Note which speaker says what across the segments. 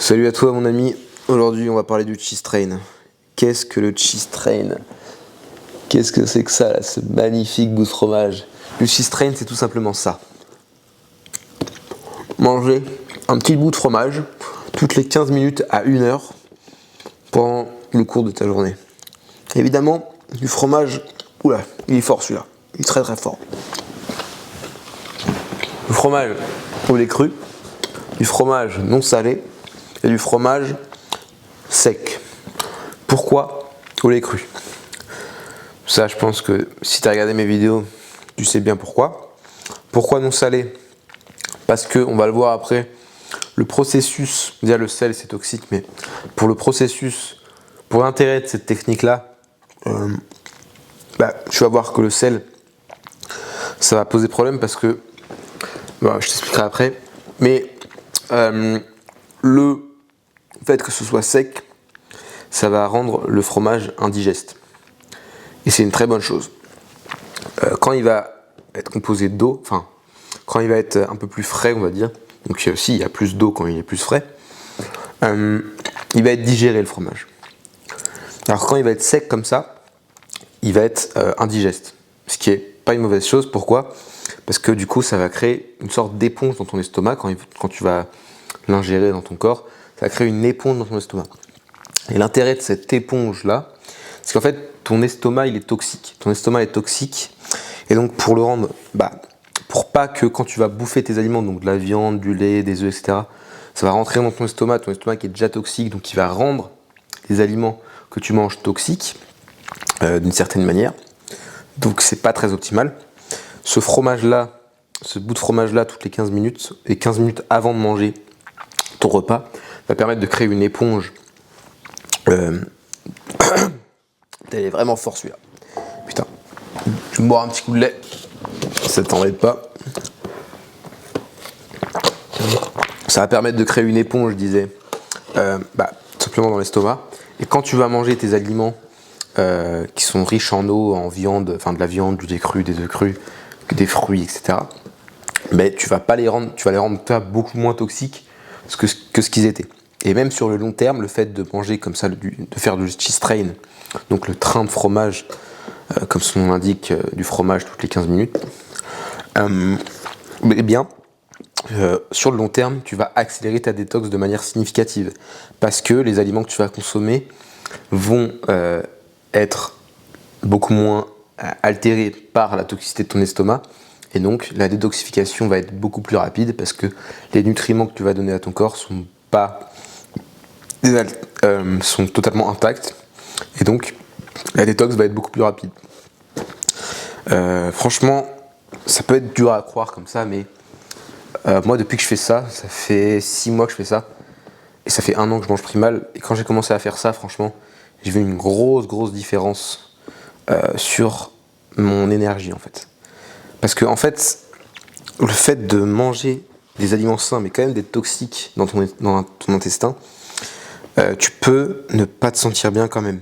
Speaker 1: Salut à toi mon ami, aujourd'hui on va parler du cheese train. Qu'est-ce que le cheese train? Qu'est-ce que c'est que ça là, ce magnifique bout de fromage? Le cheese train c'est tout simplement ça. Manger un petit bout de fromage toutes les 15 minutes à 1 heure pendant le cours de ta journée. Évidemment, du fromage, oula, il est fort celui-là, il est très très fort. Du fromage au lait cru, du fromage non salé et du fromage sec. Pourquoi au lait cru? Ça, je pense que si tu as regardé mes vidéos, tu sais bien pourquoi. Pourquoi non salé? Parce que, on va le voir après, le processus, déjà le sel c'est toxique, mais pour le processus, pour l'intérêt de cette technique-là, tu vas voir que le sel, ça va poser problème parce que, je t'expliquerai après, mais le fait que ce soit sec, ça va rendre le fromage indigeste. Et c'est une très bonne chose. Quand il va être composé d'eau, enfin, quand il va être un peu plus frais, on va dire, donc si il y a plus d'eau quand il est plus frais, il va être digéré le fromage. Alors quand il va être sec comme ça, il va être indigeste. Ce qui est pas une mauvaise chose. Pourquoi? Parce que du coup, ça va créer une sorte d'éponge dans ton estomac quand tu vas l'ingérer dans ton corps. Ça va créer une éponge dans ton estomac. Et l'intérêt de cette éponge-là, c'est qu'en fait, ton estomac, il est toxique. Ton estomac est toxique. Et donc, pour le rendre, pour pas que quand tu vas bouffer tes aliments, donc de la viande, du lait, des œufs, etc., ça va rentrer dans ton estomac qui est déjà toxique, donc il va rendre les aliments que tu manges toxiques, d'une certaine manière. Donc, c'est pas très optimal. Ce fromage-là, ce bout de fromage-là, toutes les 15 minutes, et 15 minutes avant de manger ton repas, va permettre de créer une éponge. Elle est vraiment fort celui-là. Putain, je vais me boire un petit coup de lait. Ça t'embête pas. Ça va permettre de créer une éponge, je disais, simplement dans l'estomac. Et quand tu vas manger tes aliments qui sont riches en eau, en viande, enfin de la viande, du lait cru, des œufs crus, des fruits, etc., tu vas les rendre beaucoup moins toxiques que ce qu'ils étaient. Et même sur le long terme, le fait de manger comme ça, de faire du cheese train, donc le train de fromage, comme son nom l'indique, du fromage toutes les 15 minutes, sur le long terme, tu vas accélérer ta détox de manière significative. Parce que les aliments que tu vas consommer vont être beaucoup moins altérés par la toxicité de ton estomac. Et donc, la détoxification va être beaucoup plus rapide parce que les nutriments que tu vas donner à ton corps sont totalement intacts. Et donc, la détox va être beaucoup plus rapide. Franchement, ça peut être dur à croire comme ça, mais moi, depuis que je fais ça, ça fait 6 mois que je fais ça. Et ça fait 1 an que je mange Primal. Et quand j'ai commencé à faire ça, franchement, j'ai vu une grosse différence sur mon énergie, en fait. Parce que, en fait, le fait de manger des aliments sains, mais quand même d'être toxique dans ton intestin, tu peux ne pas te sentir bien quand même.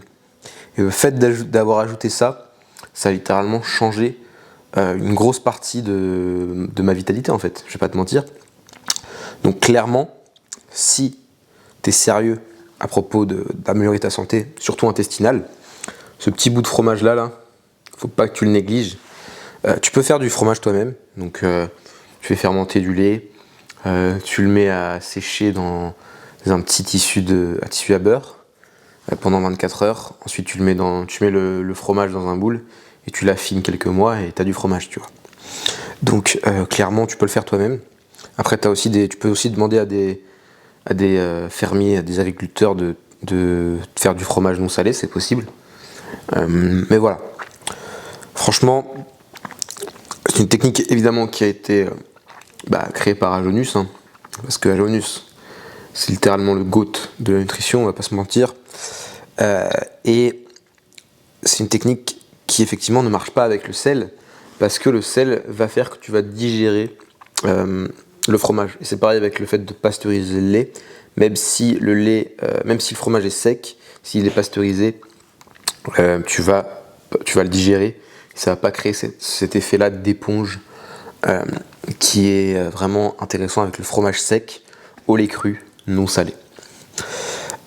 Speaker 1: Et le fait d'avoir ajouté ça, ça a littéralement changé une grosse partie de ma vitalité, en fait. Je vais pas te mentir. Donc clairement, si tu es sérieux à propos d'améliorer ta santé, surtout intestinale, ce petit bout de fromage là, faut pas que tu le négliges. Tu peux faire du fromage toi-même. Donc tu fais fermenter du lait, tu le mets à sécher dans un petit tissu à beurre pendant 24 heures. Ensuite tu mets le fromage dans un moule et tu l'affines quelques mois et tu as du fromage, tu vois. Donc clairement tu peux le faire toi-même. Après tu peux aussi demander à des fermiers, à des agriculteurs de faire du fromage non salé, c'est possible. Mais voilà. Franchement, c'est une technique évidemment qui a été créée par Ajonus, parce que Ajonus, c'est littéralement le GOAT de la nutrition, on va pas se mentir. Et c'est une technique qui effectivement ne marche pas avec le sel, parce que le sel va faire que tu vas digérer le fromage. Et c'est pareil avec le fait de pasteuriser le lait, même si le fromage est sec, s'il est pasteurisé, tu vas le digérer. Ça va pas créer cet effet-là d'éponge qui est vraiment intéressant avec le fromage sec au lait cru non salé.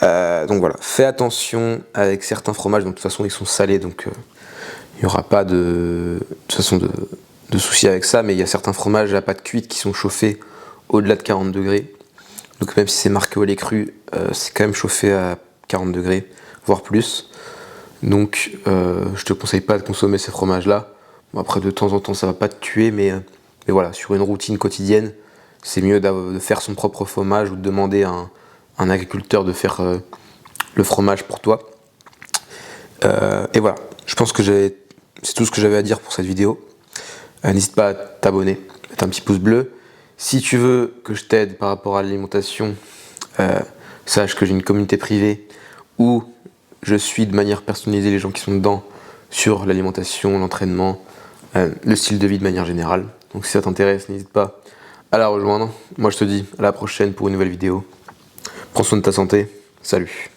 Speaker 1: Donc voilà, fais attention avec certains fromages, donc de toute façon ils sont salés, donc il n'y aura pas de toute façon de soucis avec ça, mais il y a certains fromages à pâte cuite qui sont chauffés au-delà de 40 degrés. Donc même si c'est marqué au lait cru, c'est quand même chauffé à 40 degrés, voire plus. Donc je te conseille pas de consommer ces fromages-là. Bon, après de temps en temps ça va pas te tuer, mais voilà, sur une routine quotidienne, c'est mieux de faire son propre fromage ou de demander à un agriculteur de faire le fromage pour toi. Et voilà, je pense que c'est tout ce que j'avais à dire pour cette vidéo. N'hésite pas à t'abonner, mettre un petit pouce bleu. Si tu veux que je t'aide par rapport à l'alimentation, sache que j'ai une communauté privée où je suis de manière personnalisée les gens qui sont dedans sur l'alimentation, l'entraînement, le style de vie de manière générale. Donc si ça t'intéresse, n'hésite pas à la rejoindre. Moi je te dis à la prochaine pour une nouvelle vidéo. Prends soin de ta santé. Salut.